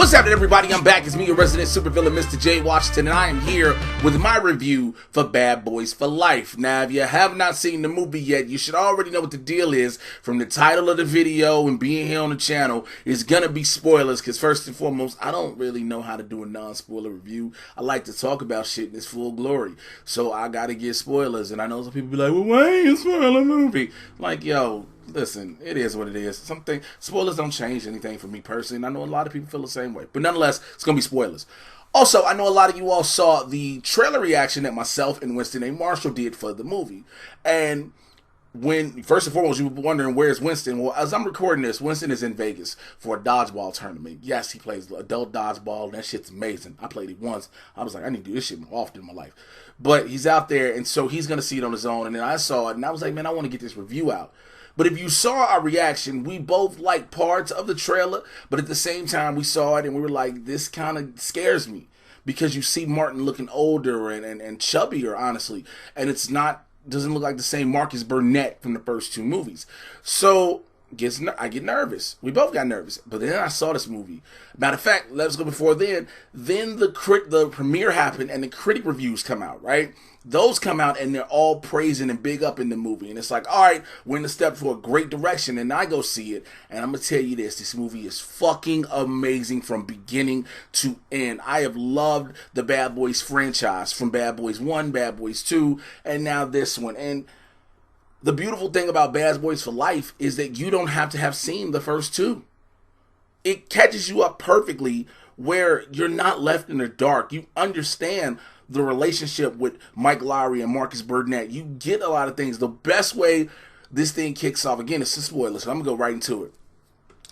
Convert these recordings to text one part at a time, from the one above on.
What's happening, everybody? I'm back. It's me, your resident supervillain, Mr. J. Washington, and I am here with my review for Bad Boys for Life. Now, if you have not seen the movie yet, you should already know what the deal is from the title of the video and being here on the channel. It's gonna be spoilers, because first and foremost, I don't really know how to do a non-spoiler review. I like to talk about shit in its full glory, so I gotta get spoilers. And I know some people be like, well, why ain't you spoil a movie? Like, yo, listen, it is what it is. Spoilers don't change anything for me personally, and I know a lot of people feel the same way. But nonetheless, it's going to be spoilers. Also, I know a lot of you all saw the trailer reaction that myself and Winston A. Marshall did for the movie. And when, first and foremost, you were wondering, where's Winston? Well, as I'm recording this, Winston is in Vegas for a dodgeball tournament. Yes, he plays adult dodgeball, and that shit's amazing. I played it once. I was like, I need to do this shit more often in my life. But he's out there, and so he's going to see it on his own. And then I saw it, and I was like, man, I want to get this review out. But if you saw our reaction, we both liked parts of the trailer, but at the same time, we saw it and we were like, this kind of scares me. Because you see Martin looking older and chubbier, honestly. And it's not, doesn't look like the same Marcus Burnett from the first two movies. So I get nervous. We both got nervous. But then I saw this movie. Matter of fact, let's go before then. Then the premiere happened and the critic reviews come out, right? Those come out and they're all praising and big up in the movie. And it's like, all right, we're in the step for a great direction. And I go see it. And I'm going to tell you this movie is fucking amazing from beginning to end. I have loved the Bad Boys franchise from Bad Boys 1, Bad Boys 2, and now this one. And the beautiful thing about Bad Boys for Life is that you don't have to have seen the first two. It catches you up perfectly where you're not left in the dark. You understand the relationship with Mike Lowrey and Marcus Burnett. You get a lot of things. The best way this thing kicks off, again, it's a spoiler, so I'm going to go right into it.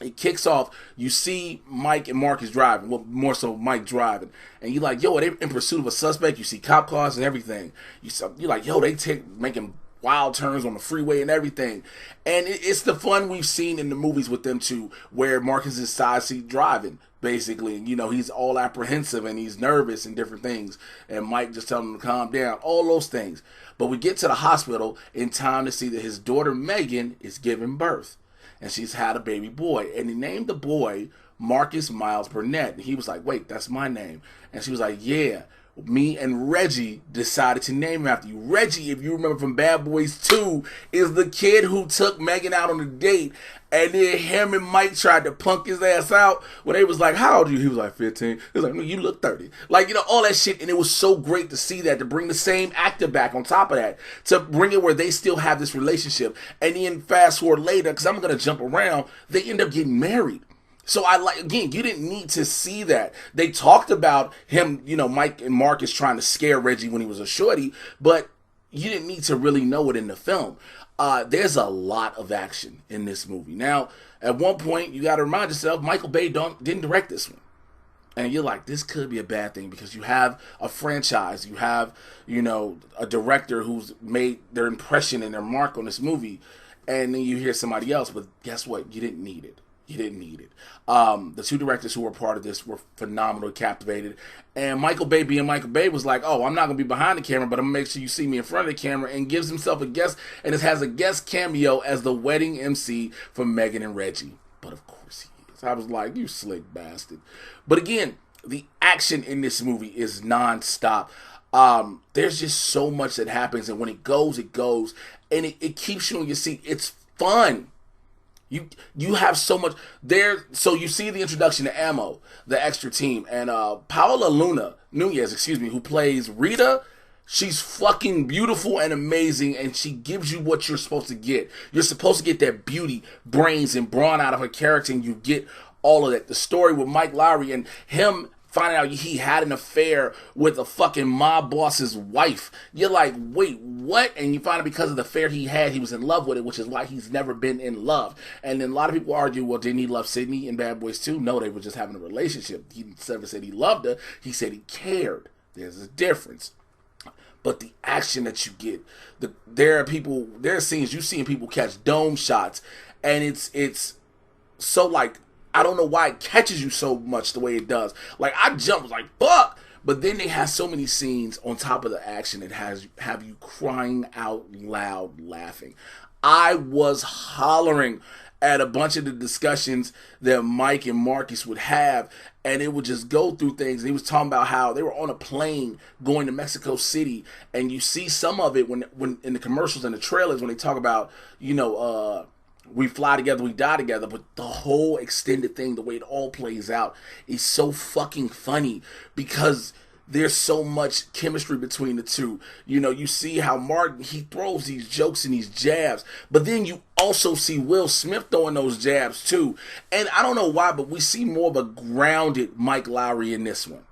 It kicks off, you see Mike and Marcus driving, well, more so Mike driving, and you're like, yo, are they in pursuit of a suspect? You see cop cars and everything. You're like, yo, they making wild turns on the freeway and everything. And it's the fun we've seen in the movies with them too, where Marcus is side seat driving, basically. And, you know, he's all apprehensive and he's nervous and different things. And Mike just telling him to calm down, all those things. But we get to the hospital in time to see that his daughter Megan is giving birth. And she's had a baby boy. And he named the boy Marcus Miles Burnett. And he was like, wait, that's my name. And she was like, yeah. Me and Reggie decided to name him after you. Reggie, if you remember from Bad Boys 2, is the kid who took Megan out on a date, and then him and Mike tried to punk his ass out when they was like, how old are you? He was like 15. He was like, no, you look 30. Like, you know, all that shit. And it was so great to see that, to bring the same actor back on top of that, to bring it where they still have this relationship. And then fast forward later, because I'm going to jump around, they end up getting married. So again, you didn't need to see that. They talked about him, you know, Mike and Marcus trying to scare Reggie when he was a shorty, but you didn't need to really know it in the film. There's a lot of action in this movie. Now, at one point, you got to remind yourself, Michael Bay didn't direct this one. And you're like, this could be a bad thing because you have a franchise. You have, you know, a director who's made their impression and their mark on this movie. And then you hear somebody else, but guess what? You didn't need it. You didn't need it. The two directors who were part of this were phenomenally captivated. And Michael Bay, being Michael Bay, was like, oh, I'm not going to be behind the camera, but I'm going to make sure you see me in front of the camera, and gives himself a guest, and it has a guest cameo as the wedding MC for Megan and Reggie. But of course he is. I was like, you slick bastard. But again, the action in this movie is nonstop. There's just so much that happens, and when it goes, and it keeps you on your seat. It's fun. You have so much there. So you see the introduction to Ammo, the extra team, and Paola Nunez, who plays Rita. She's fucking beautiful and amazing, and she gives you what you're supposed to get. You're supposed to get that beauty, brains, and brawn out of her character, and you get all of that. The story with Mike Lowrey and him finding out he had an affair with a fucking mob boss's wife. You're like, wait, what? And you find out because of the affair he had, he was in love with it, which is why he's never been in love. And then a lot of people argue, well, didn't he love Sydney in Bad Boys 2? No, they were just having a relationship. He never said he loved her. He said he cared. There's a difference. But the action that you get, there are scenes you seeing people catch dome shots, and it's so like, I don't know why it catches you so much the way it does. Like, I jumped, like, fuck! But then they have so many scenes on top of the action that have you crying out loud laughing. I was hollering at a bunch of the discussions that Mike and Marcus would have, and it would just go through things. And he was talking about how they were on a plane going to Mexico City, and you see some of it when in the commercials and the trailers when they talk about, we fly together, we die together. But the whole extended thing, the way it all plays out, is so fucking funny because there's so much chemistry between the two. You see how Martin, he throws these jokes and these jabs, but then you also see Will Smith throwing those jabs too. And I don't know why, but we see more of a grounded Mike Lowrey in this one.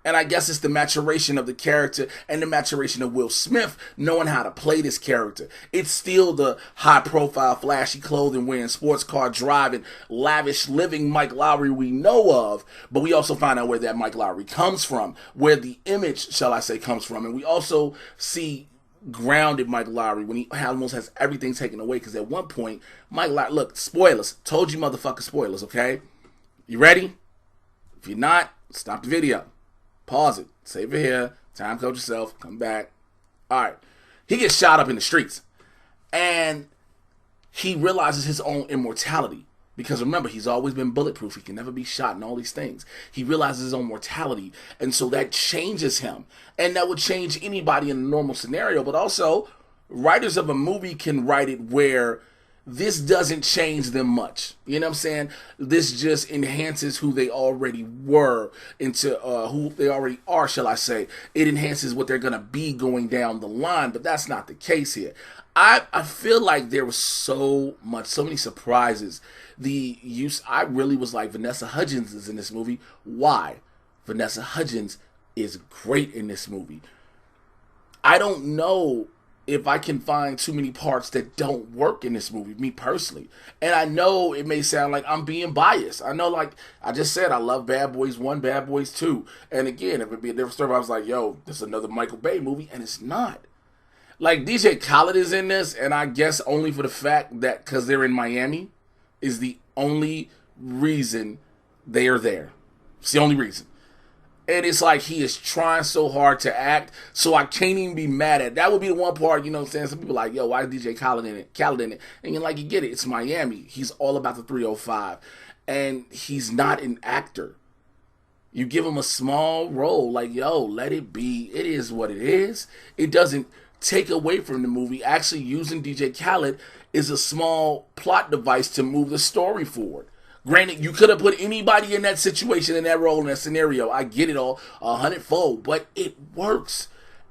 And I guess it's the maturation of the character and the maturation of Will Smith knowing how to play this character. It's still the high-profile, flashy clothing wearing, sports car driving, lavish living Mike Lowrey we know of, but we also find out where that Mike Lowrey comes from, where the image, shall I say, comes from. And we also see grounded Mike Lowrey when he almost has everything taken away, because at one point, Mike Lowrey, look, spoilers. Told you motherfucker spoilers, okay? You ready? If you're not, stop the video. Pause it. Save it here. Time code yourself. Come back. All right. He gets shot up in the streets. And he realizes his own immortality. Because remember, he's always been bulletproof. He can never be shot and all these things. He realizes his own mortality. And so that changes him. And that would change anybody in a normal scenario. But also, writers of a movie can write it where this doesn't change them much. You know what I'm saying? This just enhances who they already were into who they already are, shall I say. It enhances what they're going to be going down the line, but that's not the case here. I feel like there was so many surprises. I really was like, Vanessa Hudgens is in this movie. Why? Vanessa Hudgens is great in this movie. I don't know if I can find too many parts that don't work in this movie, me personally. And I know it may sound like I'm being biased. I know, like I just said, I love Bad Boys 1, Bad Boys 2. And again, if it'd be a different story, I was like, yo, this is another Michael Bay movie, and it's not. Like, DJ Khaled is in this, and I guess only for the fact that because they're in Miami is the only reason they are there. It's the only reason. And it's like he is trying so hard to act, so I can't even be mad at. That would be the one part, you know what I'm saying? Some people are like, yo, why is DJ Khaled in it? And you're like, you get it. It's Miami. He's all about the 305. And he's not an actor. You give him a small role, like, yo, let it be. It is what it is. It doesn't take away from the movie. Actually, using DJ Khaled is a small plot device to move the story forward. Granted, you could have put anybody in that situation, in that role, in that scenario. I get it all 100-fold, but it works.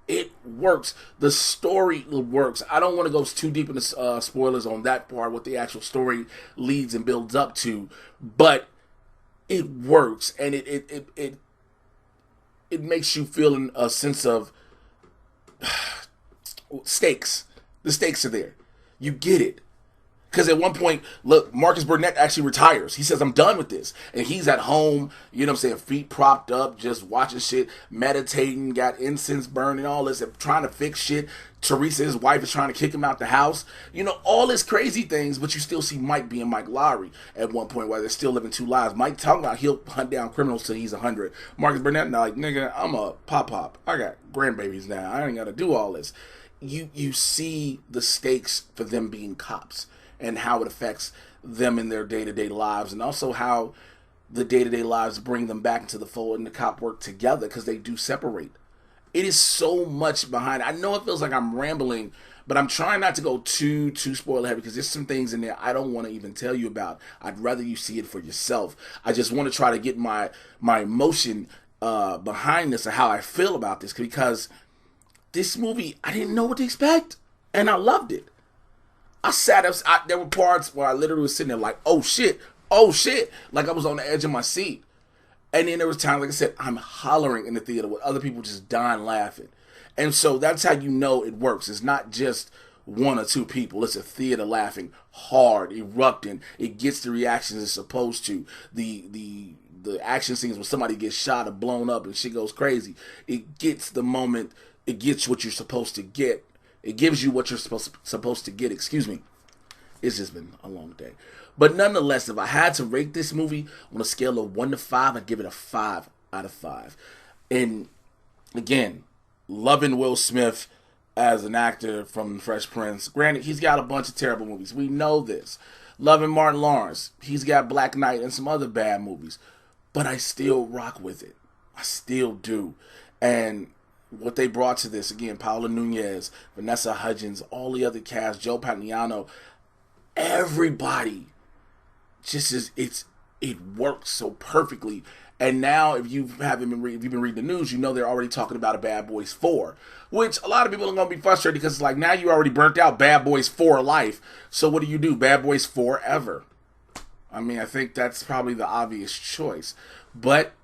It works. The story works. I don't want to go too deep into spoilers on that part, what the actual story leads and builds up to, but it works, and it makes you feel in a sense of stakes. The stakes are there. You get it. Because at one point, look, Marcus Burnett actually retires. He says, I'm done with this. And he's at home, you know what I'm saying, feet propped up, just watching shit, meditating, got incense burning, all this, and trying to fix shit. Teresa, his wife, is trying to kick him out the house. You know, all this crazy things, but you still see Mike being Mike Lowrey at one point while they're still living two lives. Mike talking about he'll hunt down criminals till he's 100. Marcus Burnett, now like, nigga, I'm a pop. I got grandbabies now. I ain't got to do all this. You see the stakes for them being cops, and how it affects them in their day-to-day lives, and also how the day-to-day lives bring them back into the fold and the cop work together, because they do separate. It is so much behind it. I know it feels like I'm rambling, but I'm trying not to go too spoiler heavy, because there's some things in there I don't want to even tell you about. I'd rather you see it for yourself. I just want to try to get my emotion behind this and how I feel about this, because this movie, I didn't know what to expect, and I loved it. I sat up, there were parts where I literally was sitting there like, oh shit, like I was on the edge of my seat. And then there was times, like I said, I'm hollering in the theater with other people just dying laughing. And so that's how you know it works. It's not just one or two people. It's a theater laughing hard, erupting. It gets the reactions it's supposed to. The action scenes when somebody gets shot or blown up and shit goes crazy. It gets the moment, it gets what you're supposed to get. It gives you what you're supposed to get. Excuse me. It's just been a long day. But nonetheless, if I had to rate this movie on a scale of 1 to 5, I'd give it a 5 out of 5. And again, loving Will Smith as an actor from Fresh Prince. Granted, he's got a bunch of terrible movies. We know this. Loving Martin Lawrence. He's got Black Knight and some other bad movies. But I still rock with it. I still do. And what they brought to this, again, Paula Nunez, Vanessa Hudgens, all the other cast, Joe Pantoliano, everybody just it works so perfectly. And now, if you've been reading the news, you know they're already talking about a Bad Boys 4, which a lot of people are going to be frustrated because it's like, now you already burnt out Bad Boys 4 life. So what do? Bad Boys Forever. I mean, I think that's probably the obvious choice. But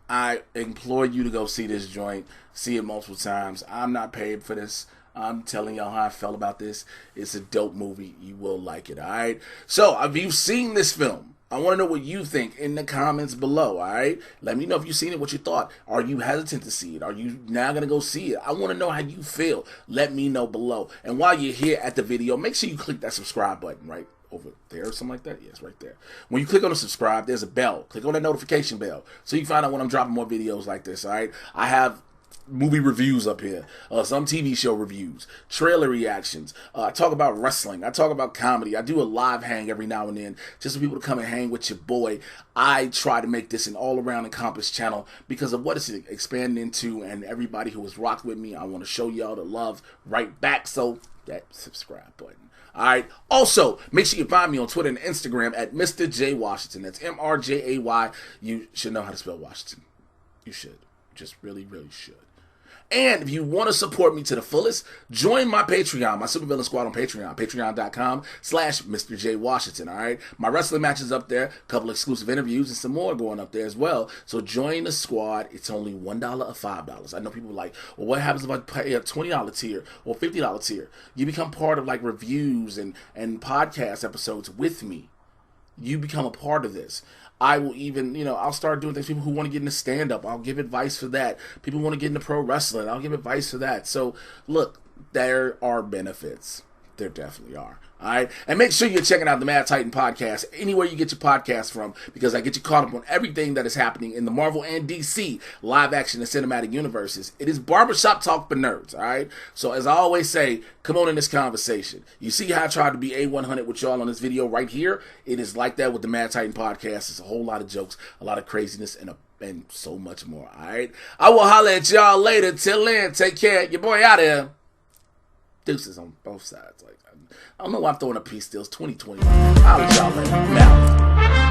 I implore you to go see this joint, see it multiple times. I'm not paid for this. I'm telling y'all how I felt about this. It's a dope movie. You will like it, all right? So, if you've seen this film, I want to know what you think in the comments below, all right? Let me know if you've seen it, what you thought. Are you hesitant to see it? Are you now going to go see it? I want to know how you feel. Let me know below. And while you're here at the video, make sure you click that subscribe button right over there or something like that. Yes, right there. When you click on the subscribe, there's a bell. Click on that notification bell so you can find out when I'm dropping more videos like this, all right? I have movie reviews up here, some TV show reviews, trailer reactions. I talk about wrestling. I talk about comedy. I do a live hang every now and then just for people to come and hang with your boy. I try to make this an all-around accomplished channel because of what it's expanding into, and everybody who has rocked with me, I want to show y'all the love right back. So that subscribe button. All right. Also, make sure you find me on Twitter and Instagram at Mr. J Washington. That's MRJAY. You should know how to spell Washington. You should. Just really, really should. And if you want to support me to the fullest, join my Patreon, my Supervillain Squad on Patreon, patreon.com/Mr. J Washington, all right? My wrestling matches up there, a couple exclusive interviews, and some more going up there as well. So join the squad. It's only $1 or $5. I know people are like, well, what happens if I pay a $20 tier or $50 tier? You become part of like reviews and podcast episodes with me. You become a part of this. I will even, I'll start doing things. People who want to get into stand-up, I'll give advice for that. People who want to get into pro wrestling, I'll give advice for that. So, look, there are benefits. There definitely are. All right? And make sure you're checking out the Mad Titan podcast anywhere you get your podcast from, because I get you caught up on everything that is happening in the Marvel and DC live action and cinematic universes. It is barbershop talk for nerds, all right? So as I always say, come on in this conversation. You see how I tried to be A100 with y'all on this video right here? It is like that with the Mad Titan podcast. It's a whole lot of jokes, a lot of craziness, and so much more, all right? I will holler at y'all later. Till then, take care. Your boy out here. Deuces on both sides. Like, I don't know why I'm throwing up peace still. It's 2020. I'll let y'all later. Now.